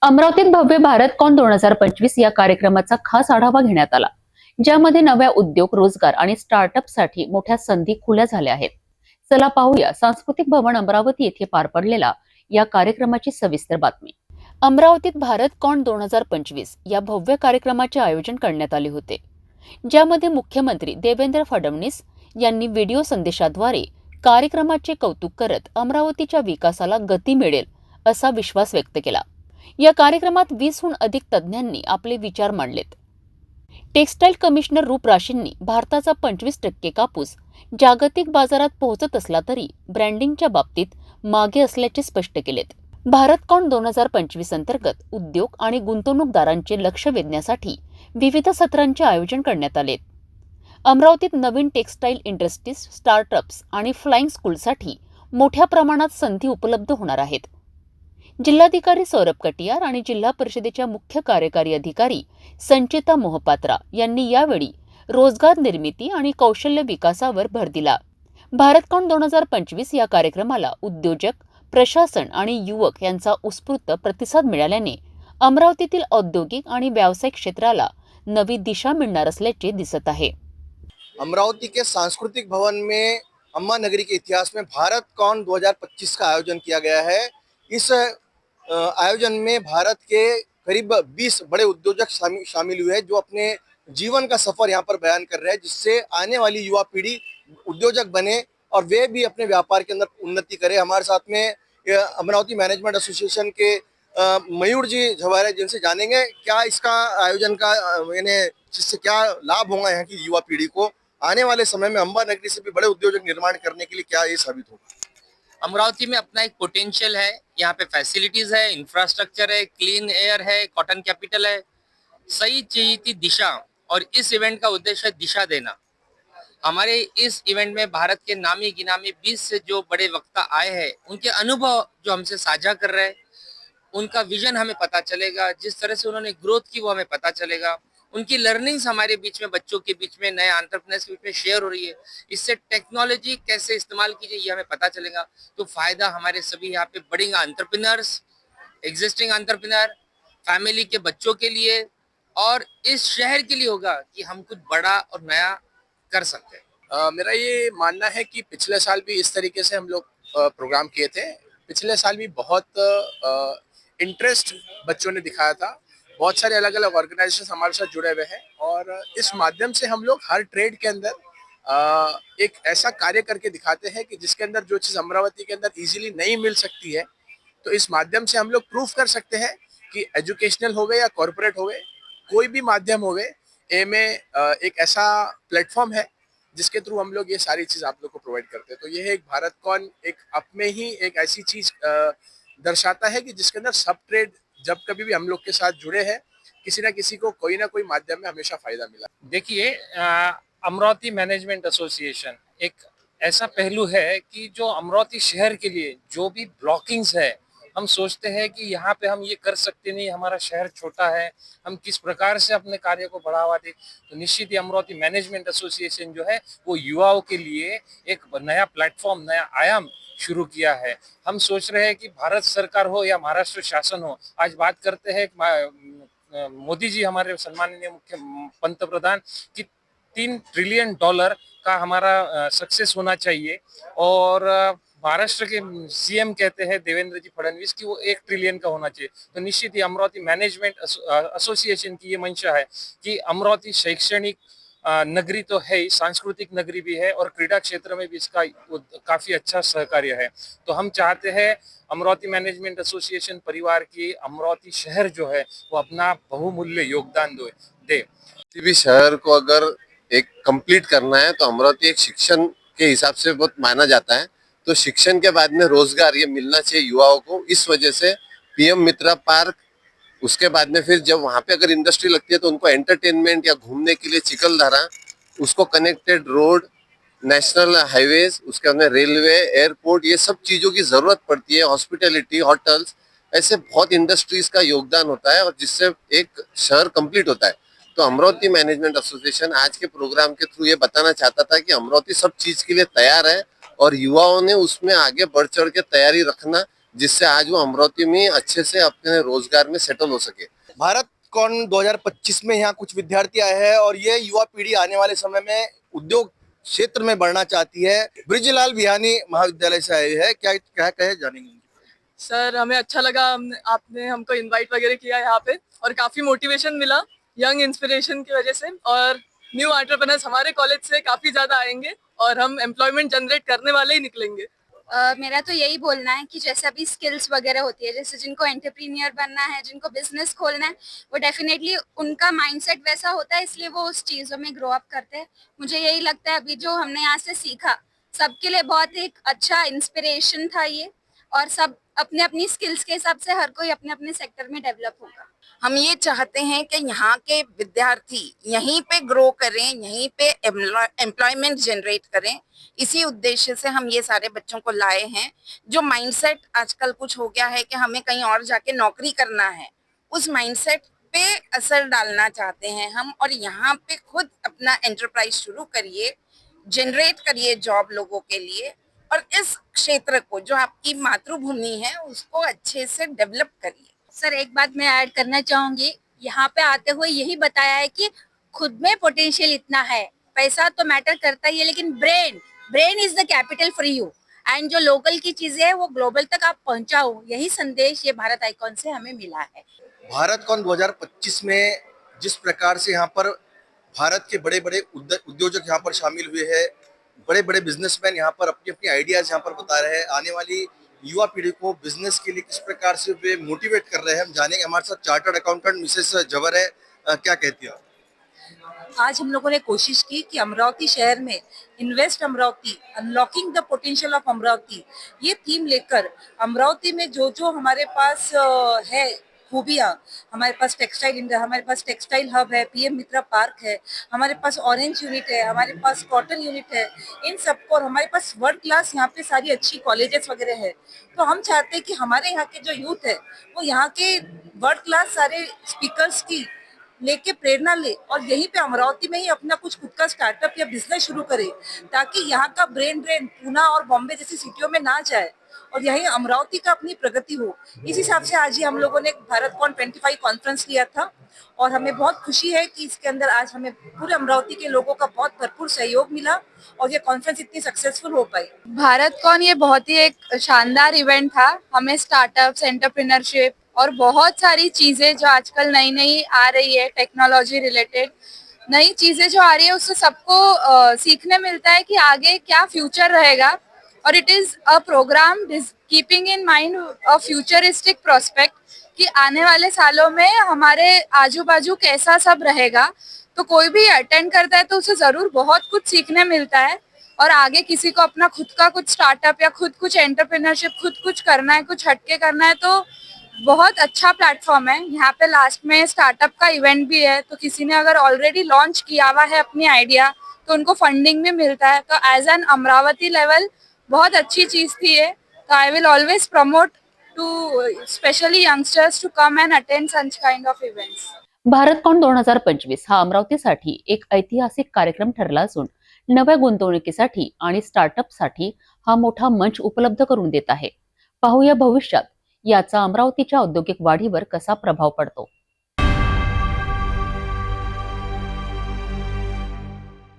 अमरावतीत भव्य भारत कॉन 2025 या कार्यक्रमाचा खास आढावा घेण्यात आला, ज्यामध्ये नव्या उद्योग, रोजगार आणि स्टार्टअपसाठी मोठ्या संधी खुल्या झाल्या आहेत. चला पाहूया सांस्कृतिक भवन अमरावती येथे पार पडलेला या कार्यक्रमाची सविस्तर बातमी. अमरावतीत भारत कॉन 2025 या भव्य कार्यक्रमाचे आयोजन करण्यात आले होते, ज्यामध्ये मुख्यमंत्री देवेंद्र फडणवीस यांनी व्हिडिओ संदेशाद्वारे कार्यक्रमाचे कौतुक करत अमरावतीच्या विकासाला गती मिळेल असा विश्वास व्यक्त केला. या कार्यक्रमात 20हून अधिक तज्ज्ञांनी आपले विचार मांडलेत. टेक्सटाईल कमिशनर रूप राशींनी भारताचा 25% कापूस जागतिक बाजारात पोहोचत असला तरी ब्रँडिंगच्या बाबतीत मागे असल्याचे स्पष्ट केलेत. भारत कॉन 2025 अंतर्गत उद्योग आणि गुंतवणूकदारांचे लक्ष वेधण्यासाठी विविध सत्रांचे आयोजन करण्यात आले. अमरावतीत नवीन टेक्सटाईल इंडस्ट्रीज, स्टार्टअप्स आणि फ्लाइंग स्कूलसाठी मोठ्या प्रमाणात संधी उपलब्ध होणार आहेत. जिल्हाधिकारी सौरभ कटियार आणि जिल्हा परिषदेच्या मुख्य कार्यकारी अधिकारी संचिता मोहपात्रा यांनी यावेळी रोजगार निर्मिती आणि कौशल्य विकासावर भर दिला. भारत कॉन 2025 या कार्यक्रमाला उद्योजक, प्रशासन आणि युवक यांचा उत्स्फूर्त प्रतिसाद मिळाल्याने अमरावतीतील औद्योगिक आणि व्यावसायिक क्षेत्राला नवी दिशा मिळणार असल्याचे दिसत आहे. अमरावती के सांस्कृतिक भवन में अम्मा नगरी के इतिहास में भारत कॉन 2025 का आयोजन किया गया है। इस आयोजन में भारत के करीब 20 बड़े उद्योजक शामिल हुए हैं, जो अपने जीवन का सफर यहाँ पर बयान कर रहे हैं, जिससे आने वाली युवा पीढ़ी उद्योजक बने और वे भी अपने व्यापार के अंदर उन्नति करे। हमारे साथ में अमरावती मैनेजमेंट एसोसिएशन के मयूर जी झवार है, जिनसे जानेंगे क्या इसका आयोजन का यानी जिससे क्या लाभ होगा यहाँ की युवा पीढ़ी को, आने वाले समय में अम्बा नगरी से भी बड़े उद्योजक निर्माण करने के लिए क्या ये साबित होगा। अमरावती में अपना एक पोटेंशियल है, यहाँ पे फैसिलिटीज है, इंफ्रास्ट्रक्चर है, क्लीन एयर है, कॉटन कैपिटल है, सही चाहिए थी दिशा, और इस इवेंट का उद्देश्य है दिशा देना। हमारे इस इवेंट में भारत के नामी गिनामी 20 से जो बड़े वक्ता आए हैं, उनके अनुभव जो हमसे साझा कर रहे हैं, उनका विजन हमें पता चलेगा, जिस तरह से उन्होंने ग्रोथ की वो हमें पता चलेगा, उनकी लर्निंग्स हमारे बीच में, बच्चों के बीच में, नए एंटरप्रेन्योर्स के बीच में शेयर हो रही है। इससे टेक्नोलॉजी कैसे इस्तेमाल की जाए ये हमें पता चलेगा। तो फायदा हमारे सभी यहाँ पे बढ़ेगा, एंटरप्रेन्योर्स, एग्जिस्टिंग एंटरप्रेन्योर, फैमिली के बच्चों के लिए और इस शहर के लिए होगा कि हम कुछ बड़ा और नया कर सकते हैं। मेरा ये मानना है कि पिछले साल भी इस तरीके से हम लोग प्रोग्राम किए थे। पिछले साल भी बहुत इंटरेस्ट बच्चों ने दिखाया था। बहुत सारे अलग अलग ऑर्गेनाइजेशन हमारे साथ जुड़े हुए हैं और इस माध्यम से हम लोग हर ट्रेड के अंदर एक ऐसा कार्य करके दिखाते हैं कि जिसके अंदर जो चीज़ अमरावती के अंदर इजीली नहीं मिल सकती है, तो इस माध्यम से हम लोग प्रूफ कर सकते हैं कि एजुकेशनल हो गए या कॉरपोरेट हो गए, कोई भी माध्यम हो गए, ए में एक ऐसा प्लेटफॉर्म है जिसके थ्रू हम लोग ये सारी चीज़ आप लोग को प्रोवाइड करते हैं। तो ये है एक भारत कॉन एक अपने ही एक ऐसी चीज़ दर्शाता है कि जिसके अंदर सब ट्रेड जब कभी भी हम लोग के साथ जुड़े हैं, किसी ना किसी को कोई ना कोई माध्यम में हमेशा फायदा मिला। देखिए, अमरावती मैनेजमेंट एसोसिएशन एक ऐसा पहलू है कि जो अमरावती शहर के लिए जो भी ब्लॉकिंग्स है, हम सोचते हैं कि यहाँ पे हम ये कर सकते नहीं, हमारा शहर छोटा है, हम किस प्रकार से अपने कार्य को बढ़ावा दें। तो निश्चित ही अमरावती मैनेजमेंट एसोसिएशन जो है वो युवाओं के लिए एक नया प्लेटफॉर्म, नया आयाम शुरू किया है। हम सोच रहे हैं कि भारत सरकार हो या महाराष्ट्र शासन हो, आज बात करते हैं मोदी जी हमारे सम्माननीय मुख्य पंतप्रधान की $3 ट्रिलियन का हमारा सक्सेस होना चाहिए, और महाराष्ट्र के सीएम कहते हैं देवेंद्र जी फडणवीस की वो 1 ट्रिलियन का होना चाहिए। तो निश्चित ही अमरावती मैनेजमेंट एसोसिएशन की ये मंशा है कि अमरावती शैक्षणिक नगरी तो है ही, सांस्कृतिक नगरी भी है और क्रीडा क्षेत्र में भी इसका काफी अच्छा सहकार्य है। तो हम चाहते हैं अमरावती मैनेजमेंट एसोसिएशन परिवार की अमरावती शहर जो है वो अपना बहुमूल्य योगदान दे। किसी भी शहर को अगर एक कंप्लीट करना है तो अमरावती एक शिक्षण के हिसाब से बहुत माना जाता है। तो शिक्षण के बाद में रोजगार ये मिलना चाहिए युवाओं को। इस वजह से पीएम मित्रा पार्क, उसके बाद में फिर जब वहाँ पे अगर इंडस्ट्री लगती है तो उनको एंटरटेनमेंट या घूमने के लिए चिखलदरा, उसको कनेक्टेड रोड, नेशनल हाईवेज, उसके अंदर रेलवे, एयरपोर्ट, ये सब चीज़ों की ज़रूरत पड़ती है। हॉस्पिटैलिटी, होटल्स, ऐसे बहुत इंडस्ट्रीज का योगदान होता है और जिससे एक शहर कंप्लीट होता है। तो अमरावती मैनेजमेंट एसोसिएशन आज के प्रोग्राम के थ्रू ये बताना चाहता था कि अमरावती सब चीज़ के लिए तैयार है और युवाओं ने उसमें आगे बढ़ चढ़ के तैयारी रखना जिससे आज वो अमरावती में अच्छे से अपने रोजगार में सेटल हो सके। भारत कॉन 2025 में यहाँ कुछ विद्यार्थी आए हैं और ये युवा पीढ़ी आने वाले समय में उद्योग क्षेत्र में बढ़ना चाहती है। ब्रिजलाल बिहानी महाविद्यालय से आए हैं, क्या क्या कहे जानेंगे। सर हमें अच्छा लगा, आपने हमको इनवाइट वगैरह किया यहाँ पे और काफी मोटिवेशन मिला यंग इंस्पिरेशन की वजह से। और न्यू एंटरप्रेन्योर्स हमारे कॉलेज से काफी ज्यादा आएंगे और हम एम्प्लॉयमेंट जनरेट करने वाले ही निकलेंगे। मेरा तो यही बोलना है कि जैसे अभी स्किल्स वगैरह होती है, जैसे जिनको एंटरप्रेन्योर बनना है, जिनको बिजनेस खोलना है, वो डेफिनेटली उनका माइंडसेट वैसा होता है, इसलिए वो उस चीज़ों में ग्रो अप करते हैं। मुझे यही लगता है अभी जो हमने यहाँ से सीखा सबके लिए बहुत एक अच्छा इंस्पिरेशन था ये, और सब अपने अपनी स्किल्स के हिसाब से हर कोई अपने अपने सेक्टर में डेवलप होगा। हम ये चाहते हैं कि यहाँ के विद्यार्थी यहीं पे ग्रो करें, यहीं पे एम्प्लॉयमेंट जनरेट करें। इसी उद्देश्य से हम ये सारे बच्चों को लाए हैं। जो माइंडसेट आजकल कुछ हो गया है कि हमें कहीं और जाके नौकरी करना है, उस माइंडसेट पे असर डालना चाहते हैं हम, और यहाँ पे खुद अपना एंटरप्राइज शुरू करिए, जनरेट करिए जॉब लोगों के लिए, और इस क्षेत्र को जो आपकी मातृभूमि है उसको अच्छे से डेवलप करिए। सर एक बात मैं ऐड करना चाहूंगी, यहाँ पे आते हुए यही बताया है कि खुद में पोटेंशियल इतना है, पैसा तो मैटर करता ही है, लेकिन brain is the capital for you, and जो लोकल की चीजें है वो ग्लोबल तक आप पहुंचाओ, यही संदेश ये भारत आइकॉन से हमें मिला है। भारत कॉन 2025 में जिस प्रकार से यहाँ पर भारत के बड़े बड़े उद्योजक यहाँ पर शामिल हुए हैं, बड़े बड़े बिजनेसमैन यहाँ पर अपनी अपनी आइडियाज यहाँ पर बता रहे हैं, आने वाली युवा पीढ़ी को बिजनेस के लिए किस प्रकार से वे मोटिवेट कर रहे हैं, हम जानेंगे। हमारे साथ चार्टर्ड अकाउंटेंट मिसेस जवर है, क्या कहती है। आज हम लोगों ने कोशिश की कि अमरावती शहर में invest Amravati, unlocking the potential of Amravati, ये थीम लेकर अमरावती में जो जो हमारे पास है खूबियाँ, हमारे पास टेक्सटाइल इंडिया, हमारे पास टेक्सटाइल हब है, पीएम मित्रा पार्क है, हमारे पास ऑरेंज यूनिट है, हमारे पास कॉटन यूनिट है, इन सबको, और हमारे पास वर्ल्ड क्लास यहाँ पे सारी अच्छी कॉलेजेस वगैरह है। तो हम चाहते हैं कि हमारे यहाँ के जो यूथ है वो यहाँ के वर्ल्ड क्लास सारे स्पीकर्स की लेके प्रेरणा ले और यहीं पे अमरावती में ही अपना कुछ खुद का स्टार्टअप या बिजनेस शुरू करे, ताकि यहाँ का ब्रेन पूना और बॉम्बे जैसी सिटियों में ना जाए और यही अमरावती का अपनी प्रगति हो। इस हिसाब से आज ही हम लोगों ने भारत कॉन 25 कॉन्फ्रेंस लिया था और हमें बहुत खुशी है कि इसके अंदर आज हमें पूरे अमरावती के लोगों का बहुत भरपूर सहयोग मिला और ये कॉन्फ्रेंस इतनी सक्सेसफुल हो पाई। भारत कॉन ये बहुत ही एक शानदार इवेंट था, हमें स्टार्टअप्स, एंटरप्रेन्योरशिप और बहुत सारी चीजें जो आजकल नई नई आ रही है, टेक्नोलॉजी रिलेटेड नई चीजें जो आ रही है, उससे सबको सीखने मिलता है कि आगे क्या फ्यूचर रहेगा। और it is a programme keeping in mind a futuristic prospect कि आने वाले सालों में हमारे आजू बाजू कैसा सब रहेगा। तो कोई भी अटेंड करता है तो उसे जरूर बहुत कुछ सीखने मिलता है, और आगे किसी को अपना खुद का कुछ स्टार्टअप या खुद कुछ एंटरप्रेन्योरशिप खुद कुछ करना है, कुछ हटके करना है, तो बहुत अच्छा प्लेटफॉर्म है। यहाँ पे लास्ट में स्टार्टअप का इवेंट भी है, तो किसी ने अगर ऑलरेडी लॉन्च किया हुआ है अपनी आइडिया तो उनको फंडिंग भी मिलता है। तो एज एन अमरावती लेवल बहुत अच्छी चीज थी ये। तो I will always promote to specially youngsters to come and attend such kind of events. Bharat con 2025 हा अमरावतीसाठी एक ऐतिहासिक कार्यक्रम ठरला असून नव्या गुंतवणुकीसाठी आणि स्टार्टअपसाठी हा मोठा मंच उपलब्ध करून देत आहे। पाहूया भविष्यात याचा अमरावतीच्या औद्योगिक वाढीवर कसा प्रभाव पडतो।